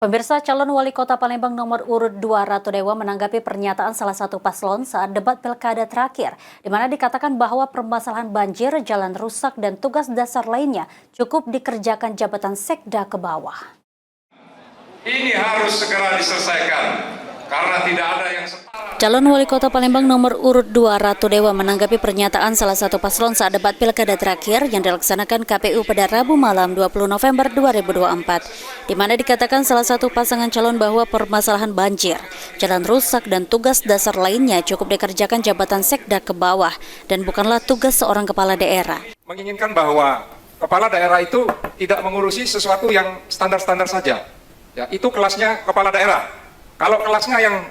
Pemirsa, calon wali kota Palembang nomor urut 2 Ratu Dewa menanggapi pernyataan salah satu paslon saat debat pilkada terakhir, di mana dikatakan bahwa permasalahan banjir, jalan rusak, dan tugas dasar lainnya cukup dikerjakan jabatan sekda ke bawah. Ini harus segera diselesaikan, karena tidak ada yang setara. Calon wali kota Palembang nomor urut 2 Ratu Dewa menanggapi pernyataan salah satu paslon saat debat pilkada terakhir yang dilaksanakan KPU pada Rabu malam 20 November 2024, di mana dikatakan salah satu pasangan calon bahwa permasalahan banjir, jalan rusak, dan tugas dasar lainnya cukup dikerjakan jabatan sekda ke bawah dan bukanlah tugas seorang kepala daerah. Menginginkan bahwa kepala daerah itu tidak mengurusi sesuatu yang standar-standar saja. Ya, itu kelasnya kepala daerah. Kalau kelasnya yang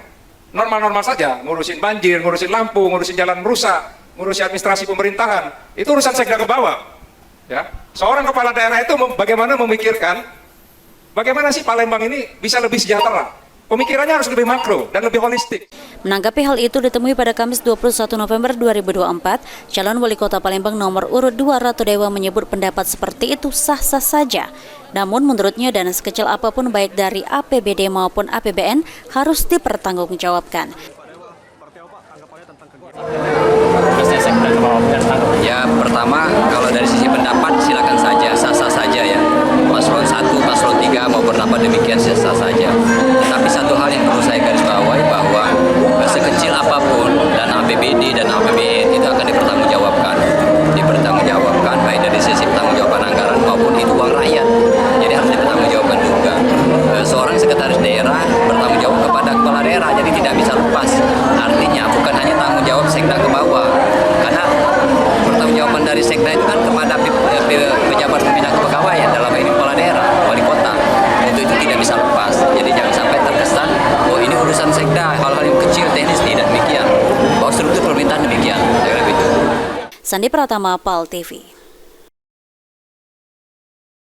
normal-normal saja, ngurusin banjir, ngurusin lampu, ngurusin jalan rusak, ngurusin administrasi pemerintahan, itu urusan sekda ke bawah. Ya, seorang kepala daerah itu bagaimana memikirkan, bagaimana sih Palembang ini bisa lebih sejahtera. Pemikirannya harus lebih makro dan lebih holistik. Menanggapi hal itu ditemui pada Kamis 21 November 2024, calon wali kota Palembang nomor urut 2 Ratu Dewa menyebut pendapat seperti itu sah-sah saja. Namun menurutnya dana sekecil apapun baik dari APBD maupun APBN harus dipertanggungjawabkan. Ya, pertama kalau dari sisi pendapat silakan saja, sah-sah saja ya. Paslon 1, paslon 3 mau berpendapat demikian sah-sah saja. Tetapi satu hal yang perlu saya garis bawahi bahwa sekecil apapun dana APBD dan APBN itu akan dipertanggungjawabkan. Dipertanggungjawabkan baik dari sisi pertanggungjawaban anggaran maupun itu uang rakyat. Jadi harus dipertanggungjawabkan juga. Seorang sekretaris daerah bertanggung jawab kepada kepala daerah, jadi tidak bisa lepas. Artinya bukan hanya tanggung jawab sekda ke bawah. Karena pertanggungjawaban dari sekda itu kan kepada pejabat pembina kepegawaian dalam ini kepala daerah, wali kota. Itu tidak bisa lepas. Jadi jangan sampai terkesan, oh ini urusan sekda, hal-hal yang kecil teknis tidak demikian. Bahwa struktur pemerintahan demikian. Sandi Pratama, PAL TV.